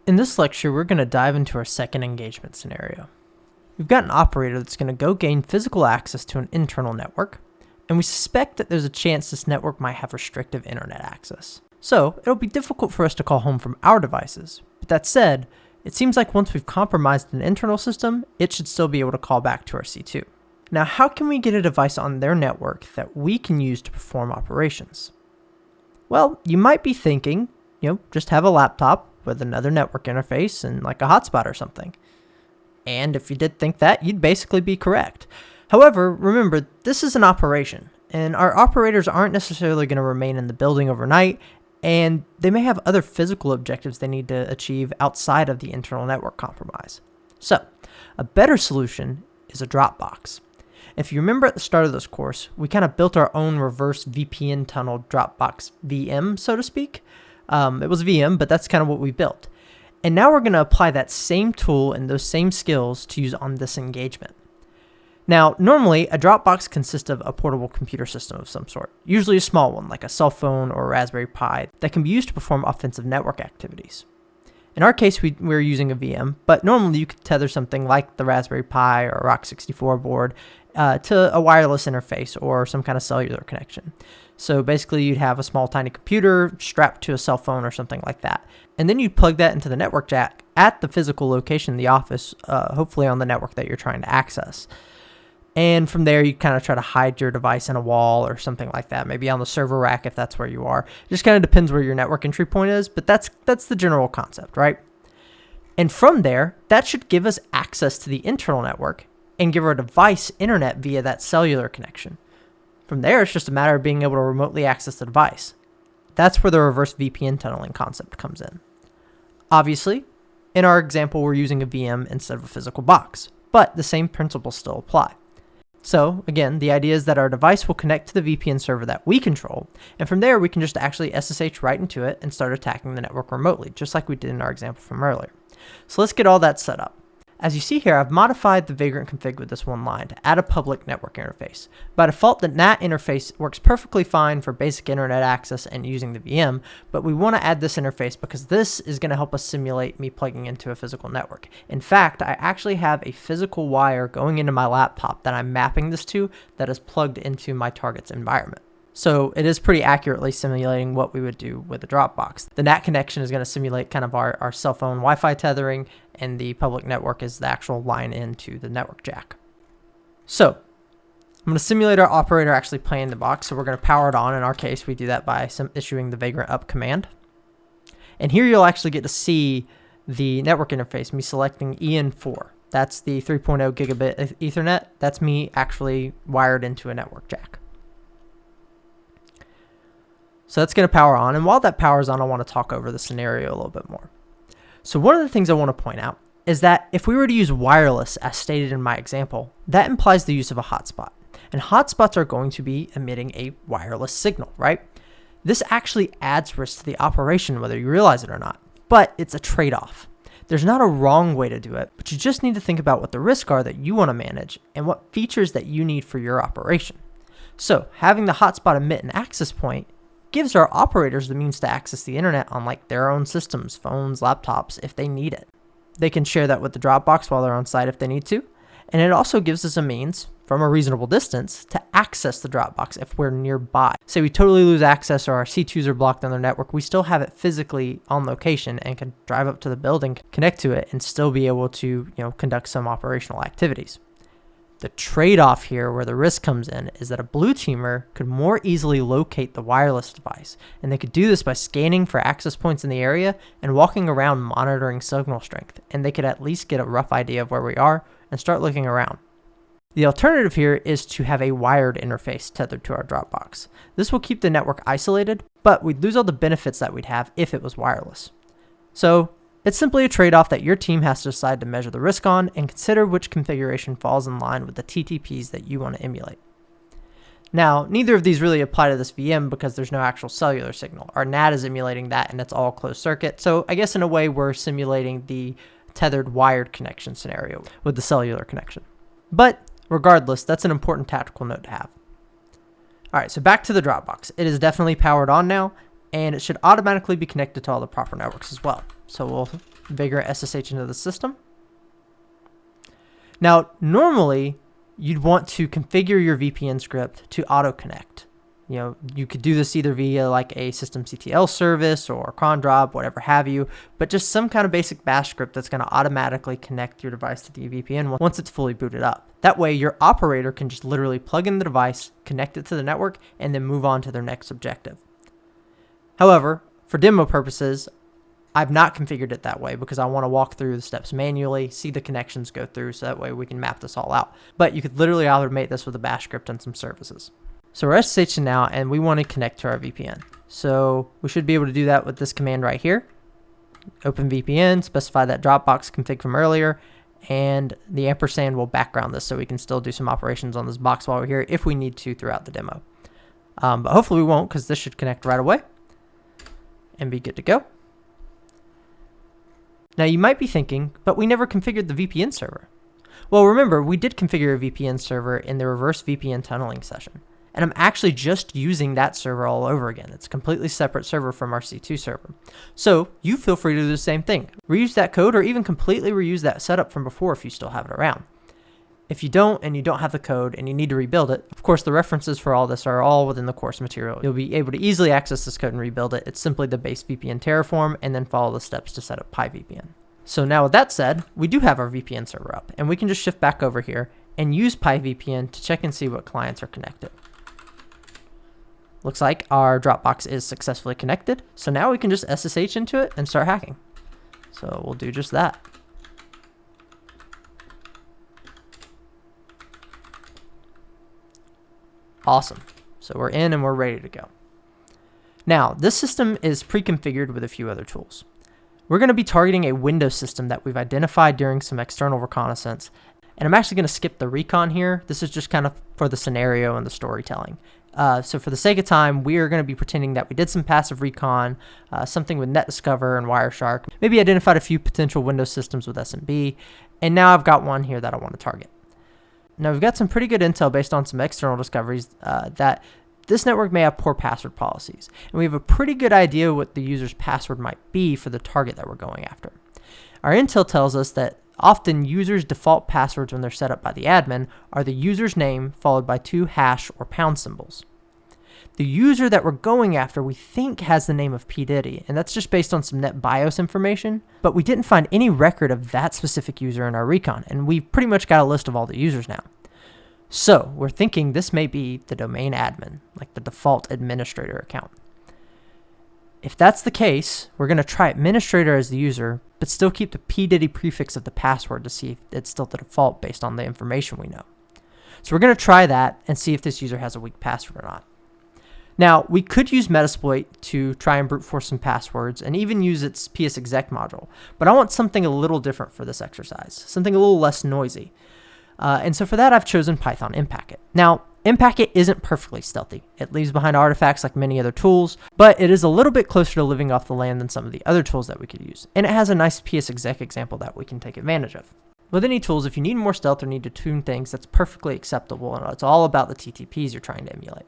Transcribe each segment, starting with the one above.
In this lecture, we're going to dive into our second engagement scenario. We've got an operator that's going to go gain physical access to an internal network, and we suspect that there's a chance this network might have restrictive internet access. So it'll be difficult for us to call home from our devices. But that said, it seems like once we've compromised an internal system, it should still be able to call back to our C2. Now, how can we get a device on their network that we can use to perform operations? Well, you might be thinking, just have a laptop with another network interface and like a hotspot or something. And if you did think that, you'd basically be correct. However, remember, this is an operation, and our operators aren't necessarily going to remain in the building overnight, and they may have other physical objectives they need to achieve outside of the internal network compromise. So, a better solution is a Dropbox. If you remember at the start of this course, we kind of built our own reverse VPN tunnel Dropbox VM, so to speak. It was VM, but that's kind of what we built. And now we're going to apply that same tool and those same skills to use on this engagement. Now, normally, a Dropbox consists of a portable computer system of some sort, usually a small one, like a cell phone or a Raspberry Pi, that can be used to perform offensive network activities. In our case, we're using a VM, but normally you could tether something like the Raspberry Pi or a Rock64 board to a wireless interface or some kind of cellular connection. So basically, you'd have a small tiny computer strapped to a cell phone or something like that. And then you'd plug that into the network jack at the physical location in the office, hopefully on the network that you're trying to access. And from there, you kind of try to hide your device in a wall or something like that, maybe on the server rack if that's where you are. It just kind of depends where your network entry point is, but that's the general concept, right? And from there, that should give us access to the internal network and give our device internet via that cellular connection. From there, it's just a matter of being able to remotely access the device. That's where the reverse VPN tunneling concept comes in. Obviously, in our example, we're using a VM instead of a physical box, but the same principles still apply. So again, the idea is that our device will connect to the VPN server that we control, and from there we can just actually SSH right into it and start attacking the network remotely, just like we did in our example from earlier. So let's get all that set up. As you see here, I've modified the Vagrant config with this one line to add a public network interface. By default, the NAT interface works perfectly fine for basic internet access and using the VM, but we want to add this interface because this is going to help us simulate me plugging into a physical network. In fact, I actually have a physical wire going into my laptop that I'm mapping this to that is plugged into my target's environment. So it is pretty accurately simulating what we would do with a Dropbox. The NAT connection is going to simulate kind of our cell phone Wi-Fi tethering, and the public network is the actual line into the network jack. So I'm going to simulate our operator actually playing the box. So we're going to power it on. In our case, we do that by issuing the vagrant up command. And here you'll actually get to see the network interface, me selecting EN4. That's the 3.0 gigabit Ethernet. That's me actually wired into a network jack. So that's going to power on, and while that powers on, I want to talk over the scenario a little bit more. So one of the things I want to point out is that if we were to use wireless as stated in my example, that implies the use of a hotspot. And hotspots are going to be emitting a wireless signal, right? This actually adds risk to the operation whether you realize it or not, but it's a trade-off. There's not a wrong way to do it, but you just need to think about what the risks are that you want to manage and what features that you need for your operation. So having the hotspot emit an access point gives our operators the means to access the internet on like their own systems, phones, laptops, if they need it. They can share that with the Dropbox while they're on site if they need to. And it also gives us a means, from a reasonable distance, to access the Dropbox if we're nearby. Say we totally lose access or our C2s are blocked on their network, we still have it physically on location and can drive up to the building, connect to it, and still be able to, conduct some operational activities. The trade-off here where the risk comes in is that a blue teamer could more easily locate the wireless device, and they could do this by scanning for access points in the area and walking around monitoring signal strength, and they could at least get a rough idea of where we are and start looking around. The alternative here is to have a wired interface tethered to our Dropbox. This will keep the network isolated, but we'd lose all the benefits that we'd have if it was wireless. So it's simply a trade-off that your team has to decide to measure the risk on and consider which configuration falls in line with the TTPs that you want to emulate. Now, neither of these really apply to this VM because there's no actual cellular signal. Our NAT is emulating that and it's all closed circuit. So I guess in a way we're simulating the tethered wired connection scenario with the cellular connection. But regardless, that's an important tactical note to have. All right, so back to the Dropbox. It is definitely powered on now, and it should automatically be connected to all the proper networks as well. So we'll Vagrant SSH into the system. Now, normally, you'd want to configure your VPN script to auto-connect. You could do this either via like a systemctl service or cron drop, whatever have you, but just some kind of basic bash script that's going to automatically connect your device to the VPN once it's fully booted up. That way, your operator can just literally plug in the device, connect it to the network, and then move on to their next objective. However, for demo purposes, I've not configured it that way because I want to walk through the steps manually, see the connections go through, so that way we can map this all out. But you could literally automate this with a bash script and some services. So we're SSHing now, and we want to connect to our VPN. So we should be able to do that with this command right here. Open VPN, specify that Dropbox config from earlier, and the ampersand will background this so we can still do some operations on this box while we're here if we need to throughout the demo. But hopefully we won't, because this should connect right away and be good to go. Now you might be thinking, but we never configured the VPN server. Well, remember, we did configure a VPN server in the reverse VPN tunneling session. And I'm actually just using that server all over again. It's a completely separate server from our C2 server. So you feel free to do the same thing. Reuse that code or even completely reuse that setup from before if you still have it around. If you don't and you don't have the code and you need to rebuild it, of course the references for all this are all within the course material. You'll be able to easily access this code and rebuild it. It's simply the base VPN Terraform and then follow the steps to set up PyVPN. So now with that said, we do have our VPN server up and we can just shift back over here and use PyVPN to check and see what clients are connected. Looks like our Dropbox is successfully connected. So now we can just SSH into it and start hacking. So we'll do just that. Awesome. So we're in and we're ready to go. Now, this system is pre-configured with a few other tools. We're going to be targeting a Windows system that we've identified during some external reconnaissance. And I'm actually going to skip the recon here. This is just kind of for the scenario and the storytelling. So for the sake of time, we are going to be pretending that we did some passive recon, something with NetDiscover and Wireshark, maybe identified a few potential Windows systems with SMB, and now I've got one here that I want to target. Now we've got some pretty good intel based on some external discoveries that this network may have poor password policies, and we have a pretty good idea what the user's password might be for the target that we're going after. Our intel tells us that often users' default passwords when they're set up by the admin are the user's name followed by 2 hash or pound symbols. The user that we're going after we think has the name of P. Diddy, and that's just based on some NetBIOS information, but we didn't find any record of that specific user in our recon, and we've pretty much got a list of all the users now. So we're thinking this may be the domain admin, like the default administrator account. If that's the case, we're going to try administrator as the user, but still keep the P. Diddy prefix of the password to see if it's still the default based on the information we know. So we're going to try that and see if this user has a weak password or not. Now, we could use Metasploit to try and brute force some passwords and even use its psexec module, but I want something a little different for this exercise, something a little less noisy. And so for that, I've chosen Python Impacket. Now, Impacket isn't perfectly stealthy. It leaves behind artifacts like many other tools, but it is a little bit closer to living off the land than some of the other tools that we could use. And it has a nice psexec example that we can take advantage of. With any tools, if you need more stealth or need to tune things, that's perfectly acceptable, and it's all about the TTPs you're trying to emulate.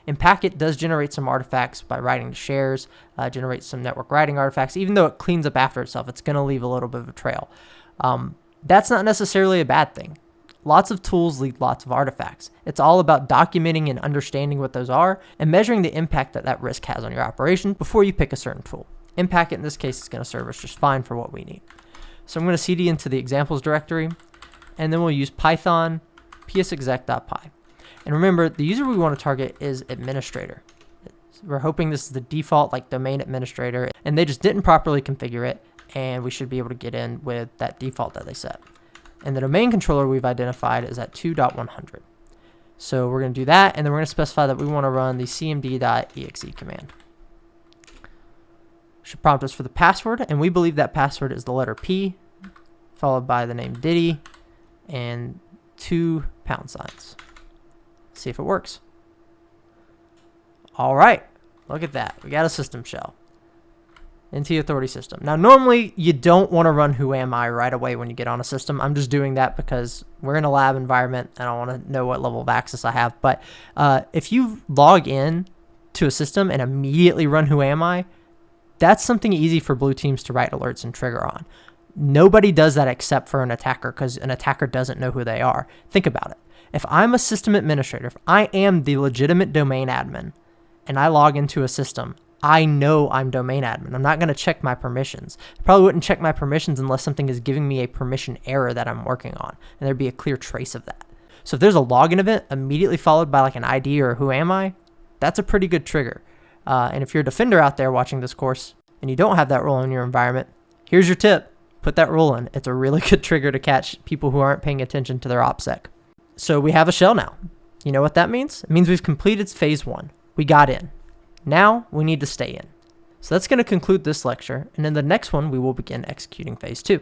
Impacket does generate some artifacts by writing to shares, generates some network writing artifacts. Even though it cleans up after itself, it's going to leave a little bit of a trail. That's not necessarily a bad thing. Lots of tools leave lots of artifacts. It's all about documenting and understanding what those are and measuring the impact that that risk has on your operation before you pick a certain tool. Impacket in this case is going to serve us just fine for what we need. So I'm going to cd into the examples directory, and then we'll use python psexec.py. And remember, the user we want to target is administrator. We're hoping this is the default like domain administrator, and they just didn't properly configure it, and we should be able to get in with that default that they set. And the domain controller we've identified is at 2.100. So we're going to do that, and then we're going to specify that we want to run the cmd.exe command. Should prompt us for the password, and we believe that password is the letter P, followed by the name Diddy, and 2 pound signs. See if it works. All right, look at that. We got a system shell into the authority system. Now, normally you don't want to run who am I right away when you get on a system. I'm just doing that because we're in a lab environment and I want to know what level of access I have. But if you log in to a system and immediately run who am I, That's something easy for blue teams to write alerts and trigger on. Nobody does that except for an attacker, because an attacker doesn't know who they are. Think about it. If I'm a system administrator, if I am the legitimate domain admin and I log into a system, I know I'm domain admin. I'm not going to check my permissions. I probably wouldn't check my permissions unless something is giving me a permission error that I'm working on, and there'd be a clear trace of that. So if there's a login event immediately followed by like an ID or who am I, that's a pretty good trigger. And if you're a defender out there watching this course and you don't have that rule in your environment, here's your tip. Put that rule in. It's a really good trigger to catch people who aren't paying attention to their OPSEC. So we have a shell now. You know what that means? It means we've completed phase 1. We got in. Now we need to stay in. So that's going to conclude this lecture. And in the next one, we will begin executing phase 2.